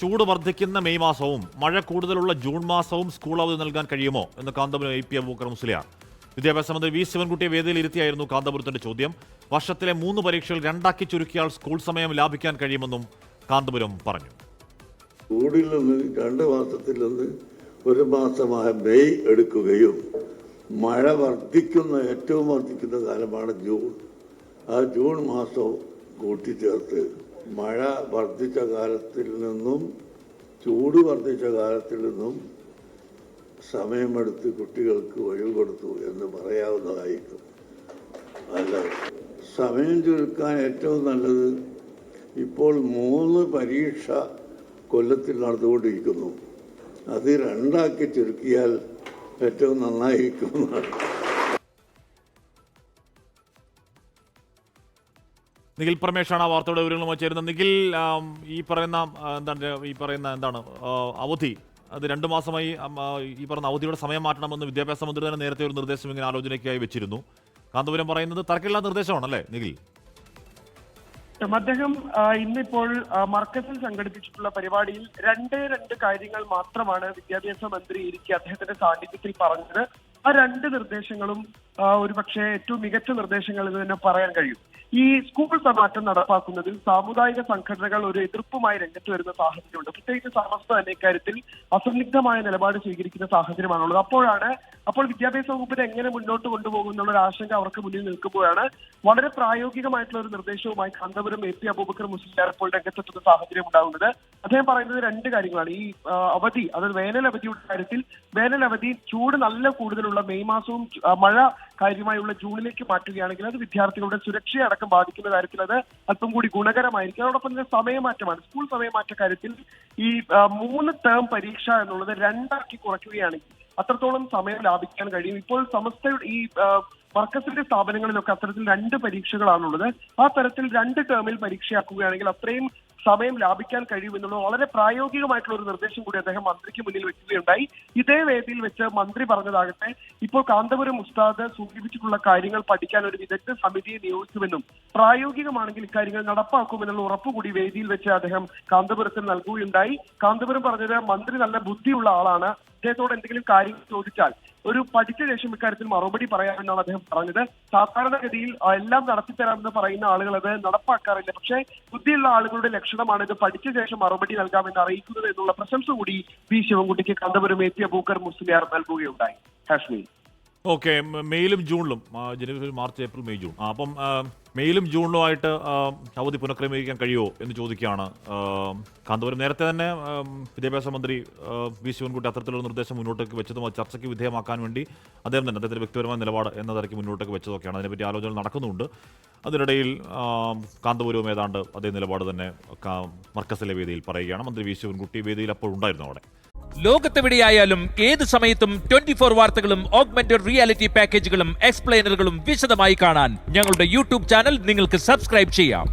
ചൂട് വർദ്ധിക്കുന്ന മെയ് മാസവും മഴ കൂടുതലുള്ള ജൂൺ മാസവും സ്കൂൾ അവധി നൽകാൻ കഴിയുമോ എന്ന് കാന്തപുരം AP അബൂബക്കർ മുസ്ലിയാർ. വിദ്യാഭ്യാസ മന്ത്രി V ശിവൻകുട്ടിയെ വേദിയിൽ ഇരുത്തിയായിരുന്നു കാന്തപുരത്തിന്റെ ചോദ്യം. വർഷത്തിലെ 3 പരീക്ഷകൾ 2 ചുരുക്കിയാൽ സ്കൂൾ സമയം ലാഭിക്കാൻ കഴിയുമെന്നും കാന്തപുരം പറഞ്ഞു. ചൂടിൽ നിന്ന് 2 മാസത്തിൽ നിന്ന് 1 മാസമായ മെയ് എടുക്കുകയും മഴ ഏറ്റവും വർദ്ധിക്കുന്ന കാലമാണ് ജൂൺ. ആ ജൂൺ മാസം കൂട്ടിച്ചേർത്ത് മഴ വർദ്ധിച്ച കാലത്തിൽ നിന്നും ചൂട് വർദ്ധിച്ച കാലത്തിൽ നിന്നും സമയമെടുത്ത് കുട്ടികൾക്ക് ഒഴിവ് കൊടുത്തു എന്ന് പറയാവുന്നതായിരിക്കും. അല്ല, സമയം ചുരുക്കാൻ ഏറ്റവും നല്ലത് ഇപ്പോൾ 3 പരീക്ഷ കൊല്ലത്തിൽ നടന്നുകൊണ്ടിരിക്കുന്നു. അത് 2 ചുരുക്കിയാൽ ഏറ്റവും നന്നായിരിക്കും എന്നാണ്. നിഖിൽ പരമേഷാണ് ആ വാർത്തയുടെ വിവരങ്ങളുമായി ചേരുന്നത്. നിഖിൽ, ഈ പറയുന്ന അവധി അത് 2 മാസമായി ഈ പറയുന്ന അവധിയുടെ സമയം മാറ്റണമെന്ന് വിദ്യാഭ്യാസ മന്ത്രി തന്നെ നേരത്തെ ഒരു നിർദ്ദേശം ഇങ്ങനെ ആലോചനയ്ക്കായി വെച്ചിരുന്നു. കാന്തപുരം പറയുന്നത് തർക്കമില്ലാത്ത നിർദ്ദേശമാണല്ലേ നിഖിൽ? അദ്ദേഹം ഇന്നിപ്പോൾ മർക്കസിൽ സംഘടിപ്പിച്ചിട്ടുള്ള പരിപാടിയിൽ 2 കാര്യങ്ങൾ മാത്രമാണ് വിദ്യാഭ്യാസ മന്ത്രി ഇരിക്കെ അദ്ദേഹത്തിന്റെ സാന്നിധ്യത്തിൽ പറഞ്ഞത്. ആ 2 നിർദ്ദേശങ്ങളും ഒരുപക്ഷെ ഏറ്റവും മികച്ച നിർദ്ദേശങ്ങൾ എന്ന് തന്നെ പറയാൻ കഴിയും. ഈ സ്കൂൾ മാറ്റം നടപ്പാക്കുന്നതിൽ സാമുദായിക സംഘടനകൾ ഒരു എതിർപ്പുമായി രംഗത്ത് വരുന്ന സാഹചര്യമുണ്ട്. പ്രത്യേകിച്ച് സമസ്ത തന്നെ ഇക്കാര്യത്തിൽ അസന്നിഗ്ധമായ നിലപാട് സ്വീകരിക്കുന്ന സാഹചര്യമാണുള്ളത്. അപ്പോൾ വിദ്യാഭ്യാസ വകുപ്പിനെ എങ്ങനെ മുന്നോട്ട് കൊണ്ടുപോകുന്നുള്ള ഒരു ആശങ്ക അവർക്ക് മുന്നിൽ നിൽക്കുമ്പോഴാണ് വളരെ പ്രായോഗികമായിട്ടുള്ള ഒരു നിർദ്ദേശവുമായി കാന്തപുരം AP അബൂബക്കർ മുസ്ലിയാർ ഇപ്പോൾ രംഗത്തെത്തുന്ന സാഹചര്യം ഉണ്ടാകുന്നത്. അദ്ദേഹം പറയുന്നത് 2 കാര്യങ്ങളാണ്. ഈ അവധി, അതായത് വേനൽ അവധിയുടെ കാര്യത്തിൽ വേനൽ അവധി ചൂട് നല്ല കൂടുതലുള്ള മെയ് മാസവും മഴ കാര്യമായുള്ള ജൂണിലേക്ക് മാറ്റുകയാണെങ്കിൽ അത് വിദ്യാർത്ഥികളുടെ സുരക്ഷയെ അടക്കം ബാധിക്കുന്ന കാര്യത്തിൽ അത് അല്പം കൂടി ഗുണകരമായിരിക്കും. അതോടൊപ്പം തന്നെ സമയമാറ്റമാണ്. സ്കൂൾ സമയമാറ്റ കാര്യത്തിൽ ഈ 3 ടേം പരീക്ഷ എന്നുള്ളത് 2 കുറയ്ക്കുകയാണെങ്കിൽ അത്രത്തോളം സമയം ലാഭിക്കാൻ കഴിയും. ഇപ്പോൾ സമസ്തയുടെ ഈ മർക്കസിന്റെ സ്ഥാപനങ്ങളിലൊക്കെ അത്തരത്തിൽ 2 പരീക്ഷകളാണുള്ളത്. ആ തരത്തിൽ 2 ടേമിൽ പരീക്ഷയാക്കുകയാണെങ്കിൽ അത്രയും സമയം ലാഭിക്കാൻ കഴിയുമെന്നുള്ളത് വളരെ പ്രായോഗികമായിട്ടുള്ള ഒരു നിർദ്ദേശം കൂടി അദ്ദേഹം മന്ത്രിക്ക് മുന്നിൽ വെക്കുകയുണ്ടായി. ഇതേ വേദിയിൽ വെച്ച് മന്ത്രി പറഞ്ഞതാകട്ടെ, ഇപ്പോൾ കാന്തപുരം ഉസ്താദ് സൂചിപ്പിച്ചിട്ടുള്ള കാര്യങ്ങൾ പഠിക്കാൻ ഒരു വിദഗ്ധ സമിതിയെ നിയോഗിക്കുമെന്നും പ്രായോഗികമാണെങ്കിൽ ഇക്കാര്യങ്ങൾ നടപ്പാക്കുമെന്നുള്ള ഉറപ്പുകൂടി വേദിയിൽ വെച്ച് അദ്ദേഹം കാന്തപുരത്തിന് നൽകുകയുണ്ടായി. കാന്തപുരം പറഞ്ഞത് മന്ത്രി നല്ല ബുദ്ധിയുള്ള ആളാണ്, അദ്ദേഹത്തോട് എന്തെങ്കിലും കാര്യങ്ങൾ ചോദിച്ചാൽ ഒരു പഠിച്ച ശേഷം ഇക്കാര്യത്തിൽ മറുപടി പറയാമെന്നാണ് അദ്ദേഹം പറഞ്ഞത്. സാധാരണഗതിയിൽ എല്ലാം നടത്തിത്തരാമെന്ന് പറയുന്ന ആളുകൾ അത് നടപ്പാക്കാറില്ല. പക്ഷേ ബുദ്ധിയുള്ള ആളുകളുടെ ലക്ഷണമാണ് ഇത് പഠിച്ച ശേഷം മറുപടി നൽകാമെന്ന് അറിയിക്കുന്നത് എന്നുള്ള പ്രശംസ കൂടി V ശിവൻകുട്ടിക്ക് കാന്തപുരം AP അബൂബക്കർ മുസ്ലിയാർ നൽകുകയുണ്ടായി. കാശ്മീർ ഓക്കെ, മെയിലും ജൂണിലും, ജനുവരി, മാർച്ച്, ഏപ്രിൽ, മെയ്, ജൂൺ, അപ്പം മെയിലും ജൂണിലുമായിട്ട് അവധി പുനഃക്രമീകരിക്കാൻ കഴിയുമോ എന്ന് ചോദിക്കുകയാണ് കാന്തപുരം. നേരത്തെ തന്നെ വിദ്യാഭ്യാസ മന്ത്രി V ശിവൻകുട്ടി അത്തരത്തിലുള്ള നിർദ്ദേശം മുന്നോട്ടേക്ക് വെച്ചതും അത് ചർച്ചയ്ക്ക് വിധേയമാക്കാൻ വേണ്ടി അദ്ദേഹത്തിന്റെ വ്യക്തിപരമായ നിലപാട് എന്ന തരയ്ക്ക് മുന്നോട്ടേക്ക് വെച്ചതൊക്കെയാണ്. അതിനെപ്പറ്റി ആലോചന നടക്കുന്നുണ്ട്. അതിനിടയിൽ കാന്തപുരവും ഏതാണ്ട് അതേ നിലപാട് തന്നെ മർക്കസിലെ വേദിയിൽ പറയുകയാണ്. മന്ത്രി V ശിവൻകുട്ടി വേദിയിൽ അപ്പോൾ ഉണ്ടായിരുന്നു. അവിടെ ലോകത്തെവിടെയായാലും ഏത് സമയത്തും 24 വാർത്തകളും ഓഗ്മെന്റഡ് റിയാലിറ്റി പാക്കേജുകളും എക്സ്പ്ലെയിനറുകളും വിശദമായി കാണാൻ ഞങ്ങളുടെ YouTube ചാനൽ നിങ്ങൾക്ക് സബ്സ്ക്രൈബ് ചെയ്യാം.